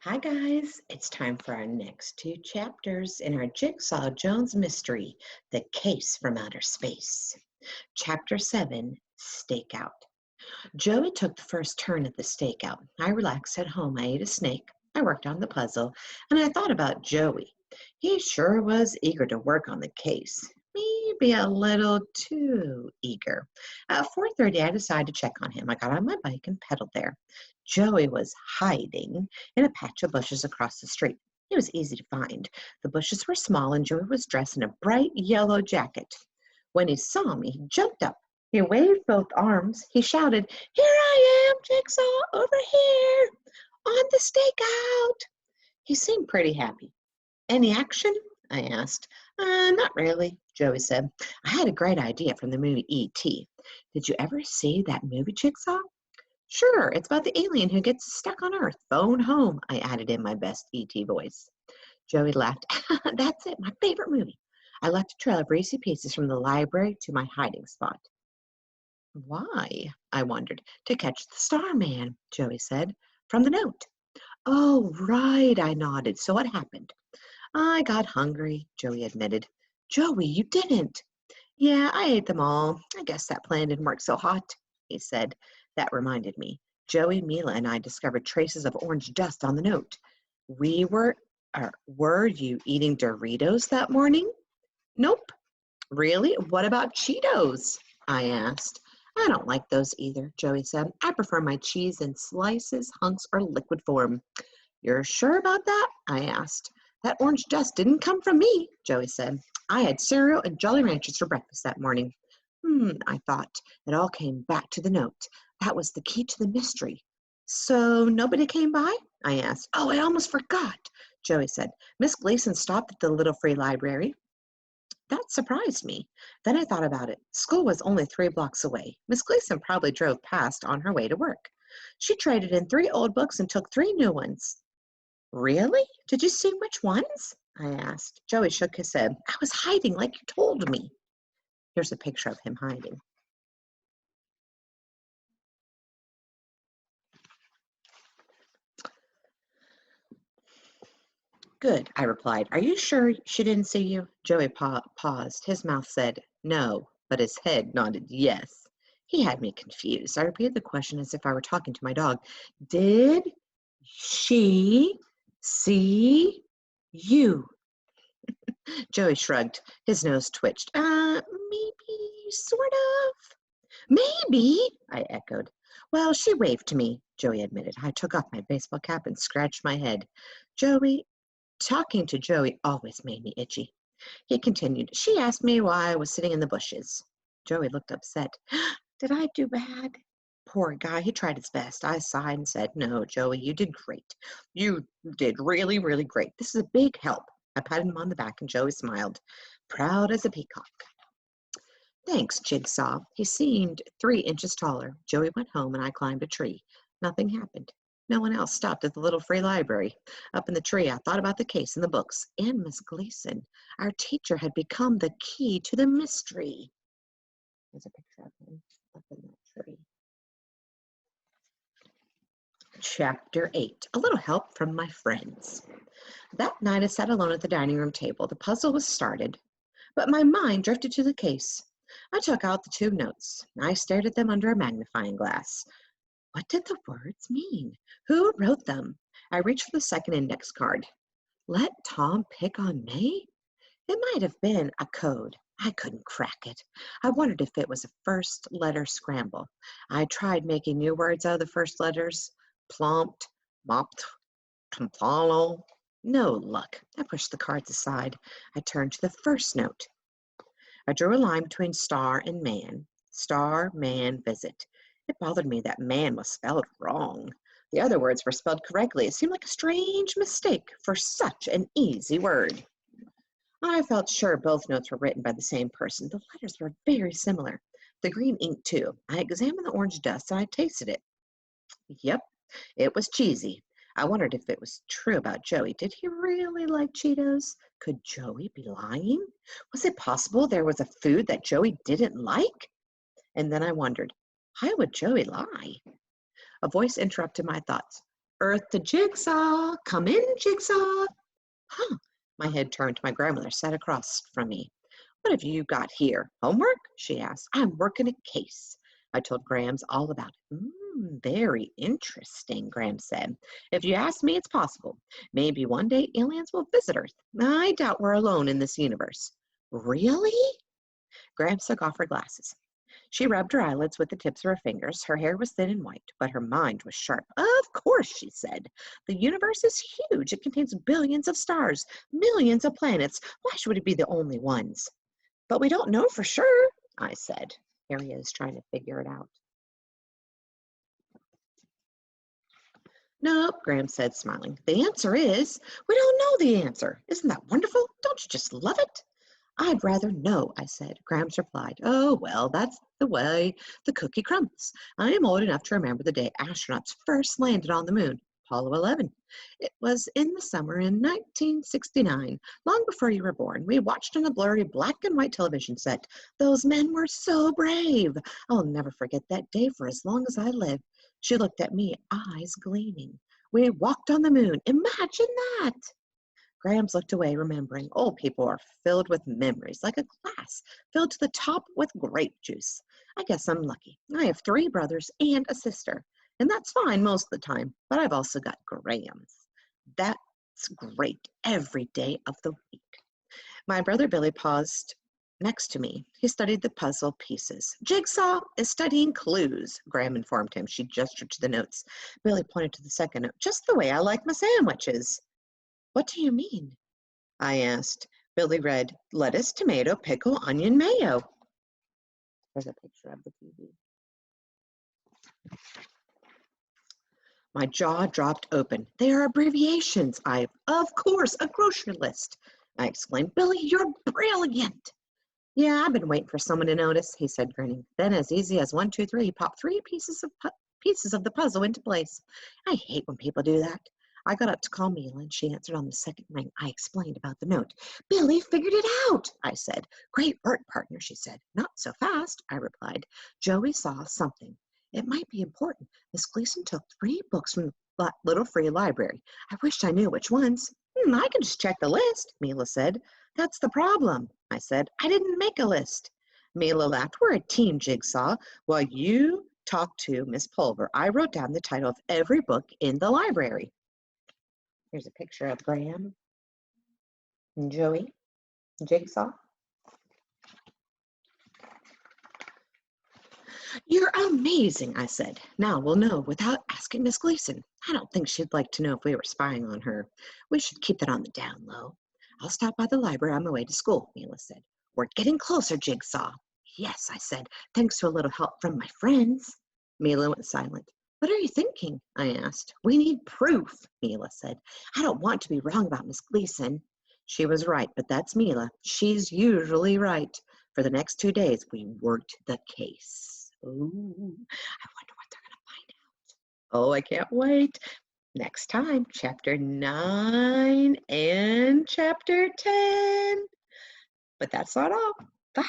Hi guys, it's time for our next two chapters in our Jigsaw Jones mystery, The Case from Outer Space. Chapter 7, Stakeout. Joey took the first turn at the stakeout. I relaxed at home. I ate a snake. I worked on the puzzle, and I thought about Joey. He sure was eager to work on the case. Maybe a little too eager. At 4:30, I decided to check on him. I got on my bike and pedaled there. Joey was hiding in a patch of bushes across the street. He was easy to find. The bushes were small, and Joey was dressed in a bright yellow jacket. When he saw me, he jumped up. He waved both arms. He shouted, "Here I am, Jigsaw, over here, on the stakeout." He seemed pretty happy. "Any action?" I asked. Not really," Joey said. "I had a great idea from the movie E.T. Did you ever see that movie, Jigsaw?" "Sure, it's about the alien who gets stuck on Earth. Phone home," I added in my best E.T. voice. Joey laughed. "That's it, my favorite movie." I left a trail of greasy pieces from the library to my hiding spot. "Why?" I wondered. "To catch the Starman," Joey said, "from the note." "Oh, right," I nodded. "So what happened?" "I got hungry," Joey admitted. "Joey, you didn't." "Yeah, I ate them all. I guess that plan didn't work so hot," he said. That reminded me. Joey, Mila, and I discovered traces of orange dust on the note. We were you eating Doritos that morning?" "Nope." "Really? What about Cheetos?" I asked. "I don't like those either," Joey said. "I prefer my cheese in slices, hunks, or liquid form." "You're sure about that?" I asked. "That orange dust didn't come from me," Joey said. "I had cereal and Jolly Ranchers for breakfast that morning." I thought. It all came back to the note. That was the key to the mystery. "So nobody came by?" I asked. "Oh, I almost forgot," Joey said. "Miss Gleason stopped at the little free library." That surprised me. Then I thought about it. School was only 3 blocks away. Miss Gleason probably drove past on her way to work. She traded in 3 old books and took 3 new ones. "Really? Did you see which ones?" I asked. Joey shook his head. "I was hiding like you told me." Here's a picture of him hiding. "Good," I replied. "Are you sure she didn't see you?" Joey paused. His mouth said no, but his head nodded yes. He had me confused. I repeated the question as if I were talking to my dog. "Did she see you?" Joey shrugged. His nose twitched. Maybe, sort of. "Maybe," I echoed. "Well, she waved to me," Joey admitted. I took off my baseball cap and scratched my head. Talking to Joey always made me itchy. He continued. "She asked me why I was sitting in the bushes." Joey looked upset. "Did I do bad?" Poor guy, he tried his best. I sighed and said, "No, Joey, you did great. You did really, really great. This is a big help." I patted him on the back and Joey smiled, proud as a peacock. "Thanks, Jigsaw." He seemed 3 inches taller. Joey went home and I climbed a tree. Nothing happened. No one else stopped at the little free library. Up in the tree, I thought about the case and the books and Miss Gleason. Our teacher had become the key to the mystery. There's a picture of him up in that tree. Chapter 8, A Little Help from My Friends. That night I sat alone at the dining room table. The puzzle was started, but my mind drifted to the case. I took out the 2 notes. I stared at them under a magnifying glass. What did the words mean? Who wrote them? I reached for the second index card. "Let Tom pick on May?" It might have been a code. I couldn't crack it. I wondered if it was a first letter scramble. I tried making new words out of the first letters. Plomped, mopped, complalo. No luck. I pushed the cards aside. I turned to the first note. I drew a line between star and man. Star, man, visit. It bothered me that man was spelled wrong. The other words were spelled correctly. It seemed like a strange mistake for such an easy word. I felt sure both notes were written by the same person. The letters were very similar. The green ink, too. I examined the orange dust and I tasted it. Yep, it was cheesy. I wondered if it was true about Joey. Did he really like Cheetos? Could Joey be lying? Was it possible there was a food that Joey didn't like? And then I wondered, why would Joey lie? A voice interrupted my thoughts. Earth to Jigsaw. Come in, Jigsaw. Huh. My head turned to my grandmother, sat across from me. What have you got here? Homework? She asked. I'm working a case. I told Grams all about it. Very interesting, Grams said. If you ask me, it's possible. Maybe one day aliens will visit Earth. I doubt we're alone in this universe. Really? Grams took off her glasses. She rubbed her eyelids with the tips of her fingers. Her hair was thin and white, but her mind was sharp. Of course, she said. The universe is huge. It contains billions of stars, millions of planets. Why should we be the only ones? But we don't know for sure, I said. Harriet is trying to figure it out. Nope, Graham said, smiling. The answer is, we don't know the answer. Isn't that wonderful? Don't you just love it? I'd rather know, I said. Grams replied, oh, well, that's the way the cookie crumbles. I am old enough to remember the day astronauts first landed on the moon, Apollo 11. It was in the summer in 1969, long before you were born. We watched on a blurry black and white television set. Those men were so brave. I'll never forget that day for as long as I live. She looked at me, eyes gleaming. We walked on the moon. Imagine that. Grams looked away, remembering. Old people are filled with memories, like a glass filled to the top with grape juice. I guess I'm lucky. I have 3 brothers and a sister, and that's fine most of the time, but I've also got Grams. That's great every day of the week. My brother Billy paused next to me. He studied the puzzle pieces. Jigsaw is studying clues, Graham informed him. She gestured to the notes. Billy pointed to the second note. Just the way I like my sandwiches. What do you mean? I asked. Billy read, lettuce, tomato, pickle, onion, mayo. There's a picture of the TV. My jaw dropped open. They are abbreviations. Of course, a grocery list. I exclaimed, Billy, you're brilliant. Yeah, I've been waiting for someone to notice, he said, grinning. Then, as easy as 1, 2, 3, he popped 3 pieces of the puzzle into place. I hate when people do that. I got up to call Mila, and she answered on the second ring. I explained about the note. Billy figured it out, I said. Great work, partner, she said. Not so fast, I replied. Joey saw something. It might be important. Miss Gleason took 3 books from the little free library. I wished I knew which ones. I can just check the list, Mila said. That's the problem, I said. I didn't make a list. Mila laughed. We're a team, Jigsaw. While you talked to Miss Pulver, I wrote down the title of every book in the library. Here's a picture of Graham and Joey and Jigsaw. You're amazing, I said. Now we'll know without asking Miss Gleason. I don't think she'd like to know if we were spying on her. We should keep that on the down low. I'll stop by the library on my way to school, Mila said. We're getting closer, Jigsaw. Yes, I said, thanks to a little help from my friends. Mila went silent. What are you thinking? I asked. We need proof, Mila said. I don't want to be wrong about Miss Gleason. She was right, but that's Mila. She's usually right. For the next 2 days, we worked the case. Ooh, I wonder what they're going to find out. Oh, I can't wait. Next time, chapter 9 and chapter 10. But that's not all. Bye.